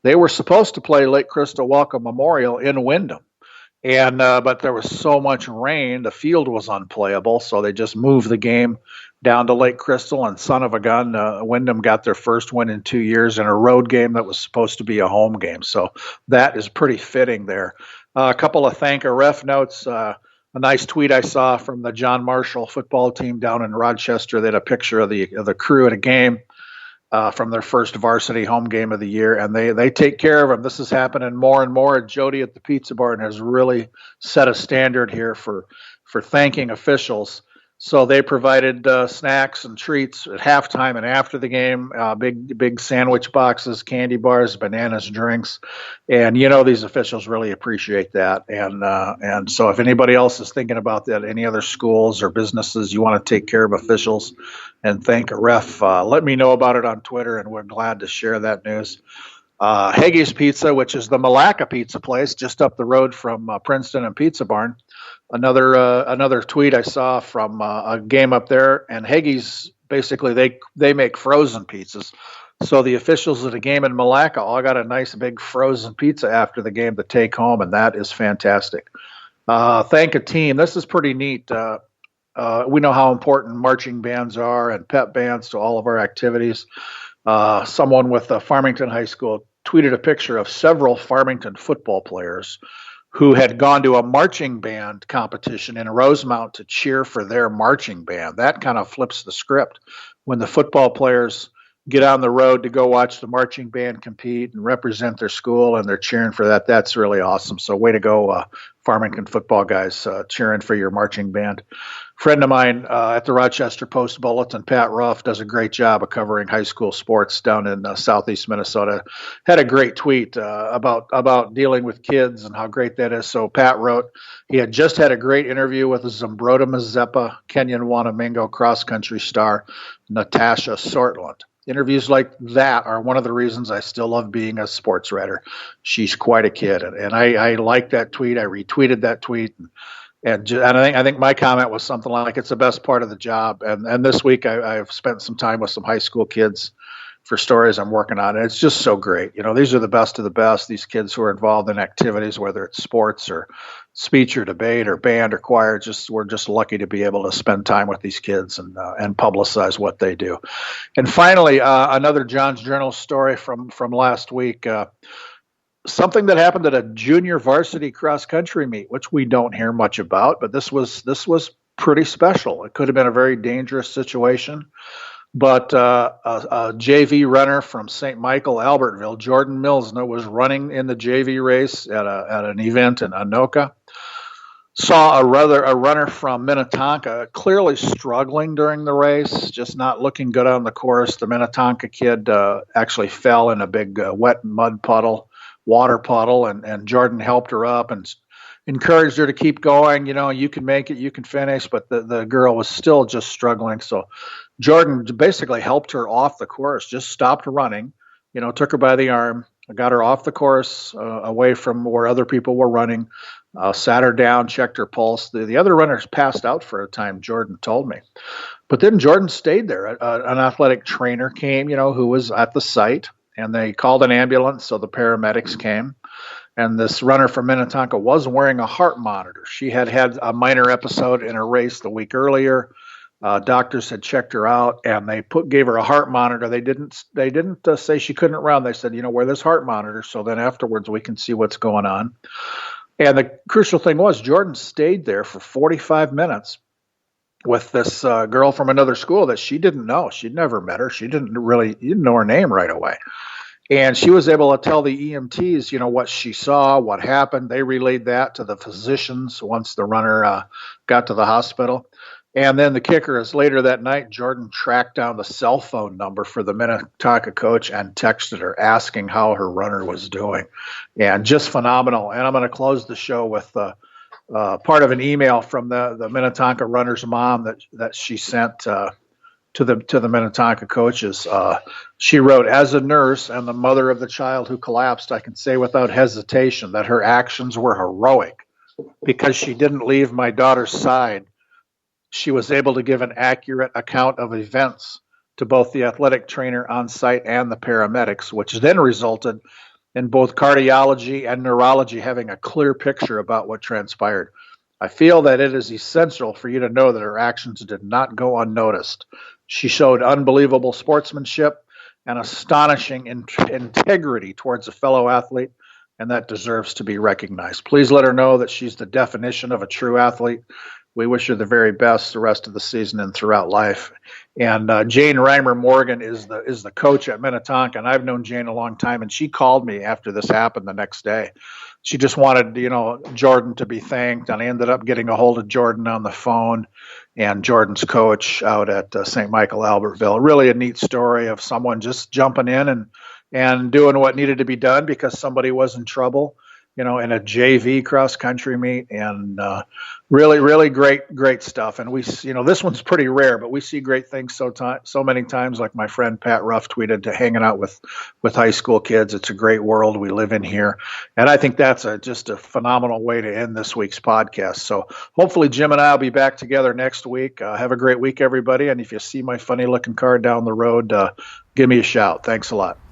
They were supposed to play Lake Crystal Welcome Memorial in Wyndham. And but there was so much rain, the field was unplayable, so they just moved the game down to Lake Crystal. And son of a gun, Wyndham got their first win in 2 years in a road game that was supposed to be a home game. So that is pretty fitting there. A couple of thank a ref notes. A nice tweet I saw from the John Marshall football team down in Rochester. They had a picture of the crew at a game from their first varsity home game of the year, and they take care of them. This is happening more and more. Jody at the Pizza Barn has really set a standard here for thanking officials. So they provided snacks and treats at halftime and after the game, big sandwich boxes, candy bars, bananas, drinks, and these officials really appreciate that. And so if anybody else is thinking about that, any other schools or businesses you want to take care of officials and thank a ref, let me know about it on Twitter, and we're glad to share that news. Hagee's Pizza, which is the Malacca pizza place just up the road from Princeton and Pizza Barn. Another tweet I saw from a game up there, and Hagee's basically they make frozen pizzas. So the officials at a game in Malacca all got a nice big frozen pizza after the game to take home, and that is fantastic. Thank a team. This is pretty neat. We know how important marching bands are and pep bands to all of our activities. Someone with Farmington High School tweeted a picture of several Farmington football players who had gone to a marching band competition in Rosemount to cheer for their marching band. That kind of flips the script when the football players get on the road to go watch the marching band compete and represent their school, and they're cheering for that. That's really awesome. So way to go, Farmington football guys, cheering for your marching band. Friend of mine at the Rochester Post Bulletin, Pat Ruff, does a great job of covering high school sports down in southeast Minnesota. Had a great tweet about dealing with kids and how great that is. So Pat wrote he had just had a great interview with Zambroda Mazeppa, Kenyan Wanamingo cross-country star Natasha Sortland. Interviews like that are one of the reasons I still love being a sports writer. She's quite a kid, and I like that tweet. I retweeted that tweet. And I think my comment was something like, it's the best part of the job. And this week I've spent some time with some high school kids for stories I'm working on. And it's just so great. These are the best of the best. These kids who are involved in activities, whether it's sports or speech or debate or band or choir, we're just lucky to be able to spend time with these kids and publicize what they do. And finally, another John's Journal story from last week. Something that happened at a junior varsity cross country meet, which we don't hear much about, but this was pretty special. It could have been a very dangerous situation, but a JV runner from St. Michael, Albertville, Jordan Milsner, was running in the JV race at an event in Anoka. Saw a runner from Minnetonka clearly struggling during the race, just not looking good on the course. The Minnetonka kid actually fell in a big wet water puddle, and Jordan helped her up and encouraged her to keep going. You can make it, you can finish, but the girl was still just struggling. So Jordan basically helped her off the course, just stopped running, took her by the arm, got her off the course, away from where other people were running, sat her down, checked her pulse. The other runners passed out for a time, Jordan told me. But then Jordan stayed there. An athletic trainer came, who was at the site, and they called an ambulance, so the paramedics came. And this runner from Minnetonka was wearing a heart monitor. She had had a minor episode in a race the week earlier. Doctors had checked her out, and they gave her a heart monitor. They didn't say she couldn't run. They said, wear this heart monitor, so then afterwards we can see what's going on. And the crucial thing was Jordan stayed there for 45 minutes with this girl from another school that she didn't know. She'd never met her. She didn't know her name right away. And she was able to tell the EMTs, what she saw, what happened. They relayed that to the physicians once the runner got to the hospital. And then the kicker is later that night, Jordan tracked down the cell phone number for the Minnetonka coach and texted her asking how her runner was doing. And just phenomenal. And I'm going to close the show with part of an email from the Minnetonka runner's mom that she sent to the Minnetonka coaches. She wrote, as a nurse and the mother of the child who collapsed, I can say without hesitation that her actions were heroic because she didn't leave my daughter's side. She was able to give an accurate account of events to both the athletic trainer on site and the paramedics, which then resulted in both cardiology and neurology having a clear picture about what transpired. I feel that it is essential for you to know that her actions did not go unnoticed. She showed unbelievable sportsmanship and astonishing integrity towards a fellow athlete, and that deserves to be recognized. Please let her know that she's the definition of a true athlete. We wish her the very best the rest of the season and throughout life. And Jane Reimer Morgan is the coach at Minnetonka, and I've known Jane a long time. And she called me after this happened the next day. She just wanted, Jordan to be thanked, and I ended up getting a hold of Jordan on the phone and Jordan's coach out at St. Michael Albertville. Really a neat story of someone just jumping in and doing what needed to be done because somebody was in trouble, in a JV cross country meet, and really, really great stuff. And we, this one's pretty rare, but we see great things so many times. Like my friend Pat Ruff tweeted, to hanging out with high school kids. It's a great world we live in here, and I think that's just a phenomenal way to end this week's podcast. So hopefully Jim and I will be back together next week. Have a great week, everybody. And if you see my funny looking car down the road, give me a shout. Thanks a lot.